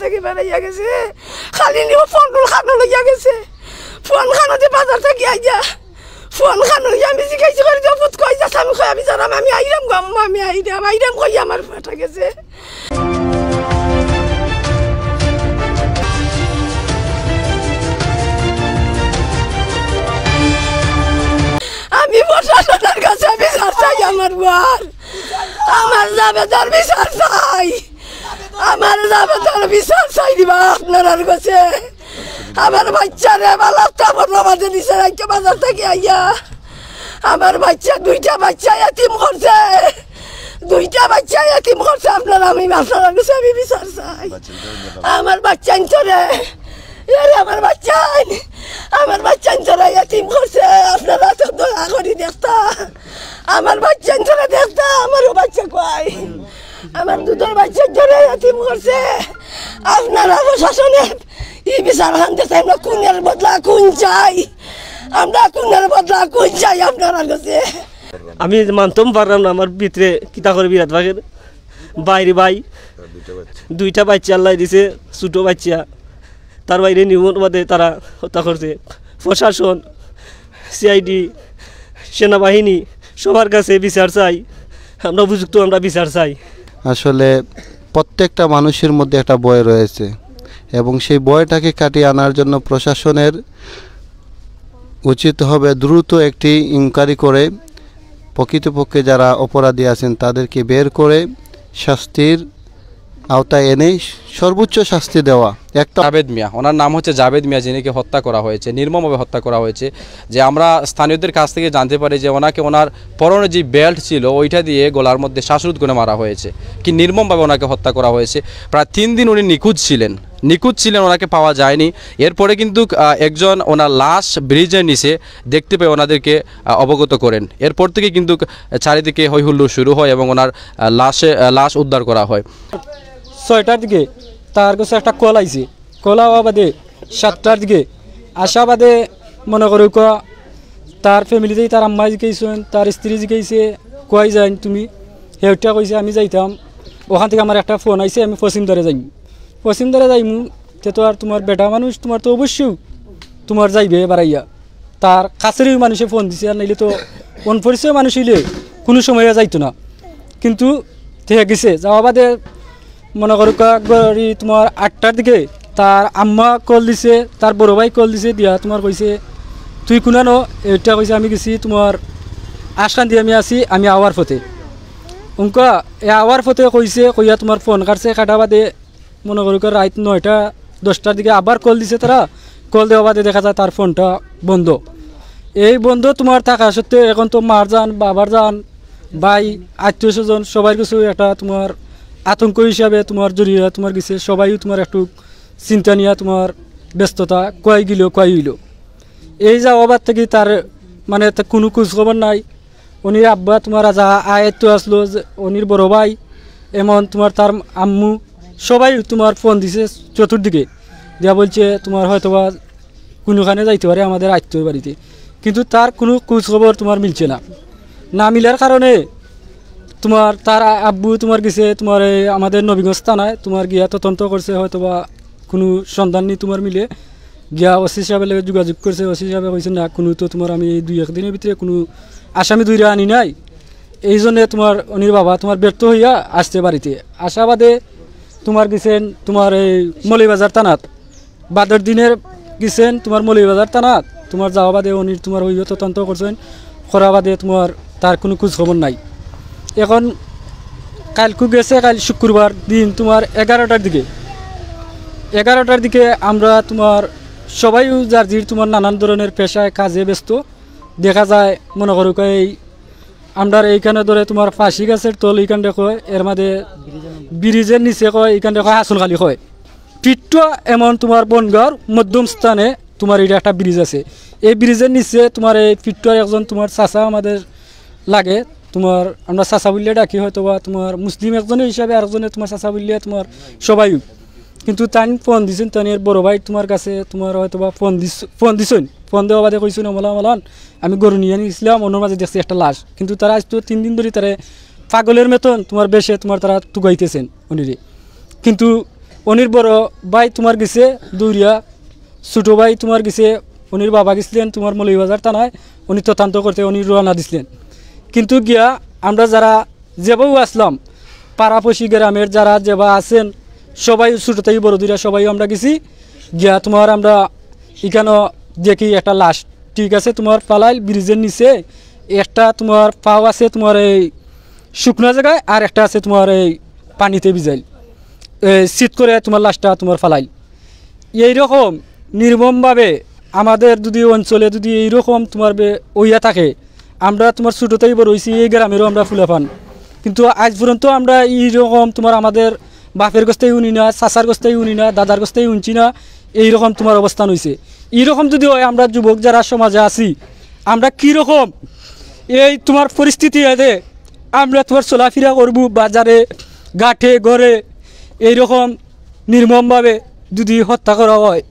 থেকে বেড়াইয়া গেছে খালি নিয়ে ফোন খানো লইয়া গেছে ফোন খানো যে বাজার থেকে আইয়া ফোন খানো আমি জিজ্ঞাসা করি যে পুত কই যাস আমি কই আমি জানাম আমি আইরাম গাম্মা আমি আইরাম কই আমার ফাটা গেছে আমি প্রশাসনের কাছে বিচার চাই আমার বার আমার জাবেদার বিচার চাই আমার জাবেদার বিচার চাই দিবা আপনার কাছে আমার বাচ্চারে বালাটা বর্ণবাদে দিছে রাইকে বাজার থেকে আইয়া আমার বাচ্চা দুইটা বাচ্চা এতিম করছে আপনার আমি আপনার কাছে আমি বিচার চাই আমার বাচ্চা চলে আমার বাচ্চা চলে এতিম করছে আপনারা তো দয়া করে দেখতা আমার বাচ্চা চলে দেখতা আমারও বাচ্চা কয় আমার দুধের বাচ্চা চলে এতিম করছে আপনারা প্রশাসনের এই বিচার আনতে চাই আমরা কোনের বদলা কোন চাই আমরা কোনের বদলা কোন চাই আপনার কাছে আমি মানতাম পারলাম না আমার ভিতরে কিতা করে বিরাট ভাগের বাইরে ভাই দুইটা বাচ্চা আল্লাহ দিছে ছোটো বাচ্চা তার বাইরে নিয়মবাদে তারা হত্যা করছে প্রশাসন সিআইডি সেনাবাহিনী সবার কাছে বিচার চাই আমরা উপযুক্ত আমরা বিচার চাই আসলে প্রত্যেকটা মানুষের মধ্যে একটা ভয় রয়েছে এবং সেই ভয়টাকে কাটিয়ে আনার জন্য প্রশাসনের উচিত হবে দ্রুত একটি ইনকোয়ারি করে প্রকৃতপক্ষে যারা অপরাধী আছেন তাদেরকে বের করে শাস্তির আওতায় এনে সর্বোচ্চ শাস্তি দেওয়া। একটা জাবেদ মিয়া, ওনার নাম হচ্ছে জাবেদ মিয়া, যিনিকে হত্যা করা হয়েছে, নির্মমভাবে হত্যা করা হয়েছে। যে আমরা স্থানীয়দের কাছ থেকে জানতে পারি যে ওনাকে ওনার পরনে যে বেল্ট ছিল ওইটা দিয়ে গলার মধ্যে শ্বাসরোধ করে মারা হয়েছে, কি নির্মমভাবে ওনাকে হত্যা করা হয়েছে। প্রায় 3 দিন উনি নিখোঁজ ছিলেন, ওনাকে পাওয়া যায়নি। এরপরে কিন্তু একজন ওনার লাশ ব্রিজের নিচে দেখতে পেয়ে ওনাদেরকে অবগত করেন। এরপর থেকে কিন্তু চারিদিকে হৈহুল্লোড় শুরু হয় এবং ওনার লাশ উদ্ধার করা হয়। 6টার দিকে তার কাছে একটা কল আইছে, কল হওয়া বাদে 7টার দিকে আসা বাদে মনে করো তার ফ্যামিলিতেই তার আম্মা জিজ্ঞাসেন, তার স্ত্রী জিজ্ঞাসে কই যাই তুমি, হেউটা কইছে আমি যাইতাম। ওখান থেকে আমার একটা ফোন আইছে, আমি পশ্চিমদারে যাইমু। তে তো আর তোমার বেটা মানুষ, তোমার তো অবশ্যই তোমার যাইবে বাড়াইয়া। তার কাছেরই মানুষে ফোন দিছে, আর নাইলে তো অনপরিচয় মানুষ হইলে কোনো সময় যাইতো না। কিন্তু থেকে গেছে যাওয়া বাদে মনে করো তোমার 8টার দিকে তার আম্মা কল দিছে, তার বড় ভাই কল দিছে, দিয়া তোমার কইছে তুই কোনানো, এটা কইছে আমি গেছি তোমার আশকান দিয়ে আমি আছি, আমি আওয়ার পথে। উনকা আওয়ার পথে কইছে, কইয়া তোমার ফোন কাটছে, কাটা বাদে মনে করো রাত 9টা 10টার দিকে আবার কল দিছে। তারা কল দেওয়া বাদে দেখা যায় তার ফোনটা বন্ধ। এই বন্ধ তোমার থাকা সত্ত্বেও এখন তো মার যান, বাবার যান, ভাই, আত্মীয় স্বজন সবাই কিছু একটা তোমার আতঙ্ক হিসাবে তোমার জড়িয়ে তোমার গেছে। সবাই তোমার একটু চিন্তা নিয়ে তোমার ব্যস্ততা, কয় গিল কয় হইল। এই যাওয়াবার থেকে তার মানে কোনো খোঁজখবর নাই। উনির আব্বা তোমার যা আয়ত্ত আসলো, উনির বড় ভাই এমন তোমার তার আম্মু সবাই তোমার ফোন দিছে চতুর্দিকে, দিয়া বলছে তোমার হয়তোবা কোনোখানে যাইতে পারে আমাদের আত্মীয় বাড়িতে। কিন্তু তার কোনো খোঁজখবর তোমার মিলছে না মিলার কারণে তোমার তার আব্বু তোমার গেছে তোমার আমাদের নবীগঞ্জ থানায় তোমার গিয়া তদন্ত করছে, হয়তোবা কোনো সন্ধান নেই তোমার মিলে। গিয়া ওসি সাহেবের লগে যোগাযোগ করছে, ওসি সাহেবে কইছে না কোনো তো তোমার আমি এই 2-1 দিনের ভিতরে কোনো আসামি দুইরা আনি নাই। এই জন্যে তোমার অনির বাবা তোমার ব্যর্থ হইয়া আসতে বাড়িতে। আশাবাদে তোমার গেছেন তোমার এই মৌলভীবাজার থানাত, বাদের দিনের গেছেন তোমার মৌলভীবাজার থানাত। তোমার যাওয়া বাদে অনির তোমার হইয়া তদন্ত করছেন, করা বাদে তোমার তার কোনো খোঁজখবর নাই। এখন কালকে গেছে, কাল শুক্রবার দিন তোমার 11টার দিকে আমরা তোমার সবাই যার জির তোমার নানান ধরনের পেশায় কাজে ব্যস্ত দেখা যায়। মনে করো এই আমরা এইখানে ধরে তোমার ফাঁসি গাছের তল এইখান দেখো, এর মাঝে ব্রিজের নিচে কয় এইখান দেখো হাসনখালি হয় পিট্টো, এমন তোমার বনগাঁওর মধ্যম স্থানে তোমার এটা একটা ব্রিজ আছে। এই ব্রিজের নিচে তোমার এই পিট্টো একজন তোমার চাচা আমাদের লাগে, তোমার আমরা চাচা বললে ডাকি, হয়তো বা তোমার মুসলিম একজনের হিসাবে আরেকজনে তোমার চাচা বললে তোমার সবাই। কিন্তু তাই ফোন দিছেন, তাই বড় ভাই তোমার কাছে তোমার হয়তো বা ফোন দিছেন। ফোন দেওয়া বাদে কইছেন মলান আমি গরু নিয়ে নিয়েছিলাম, অন্য মাঝে দেখছি একটা লাশ। কিন্তু তারা আজ তো 3 দিন ধরে তারা পাগলের মতন তোমার বেশে তোমার তারা টুকাইতেছেন উনিরে। কিন্তু উনির বড় ভাই তোমার গেছে দৌড়িয়া, ছোটো ভাই তোমার গেছে, উনির বাবা গেছিলেন তোমার মৌলভীবাজার থানায়, উনি তদন্ত করতে উনি রওনা দিছিলেন। কিন্তু গিয়া আমরা যারা যেভাবে আসলাম পাড়াপড়শি গ্রামের যারা যেবা আছেন সবাই ছোটো থেকে বড় দূরা সবাই আমরা গেছি গিয়া তোমার আমরা এখানে দেখি একটা লাশ, ঠিক আছে তোমার পালাইল ব্রিজের নিচে একটা তোমার পাও আছে তোমার এই শুকনো জায়গায়, আর একটা আছে তোমার এই পানিতে ভিজাইল, শীত করে তোমার লাশটা তোমার ফালাইল। এইরকম নির্মমভাবে আমাদের যদি অঞ্চলে যদি এইরকম তোমার ওইয়া থাকে, আমরা তোমার ছোটোতেই বড় হয়েছি এই গ্রামেরও আমরা ফুলে পান, কিন্তু আজ পর্যন্ত আমরা এইরকম তোমার আমাদের বাপের গোস্তেই উনি না, চাচার গোস্তেই উনি না, দাদার গোস্তেই উনছি না, এইরকম তোমার অবস্থান হয়েছে। এইরকম যদি হয় আমরা যুবক যারা সমাজে আছি আমরা কীরকম এই তোমার পরিস্থিতি আছে আমরা তোমার চলাফেরা করবো বাজারে ঘাটে ঘরে, এইরকম নির্মমভাবে যদি হত্যা করা হয়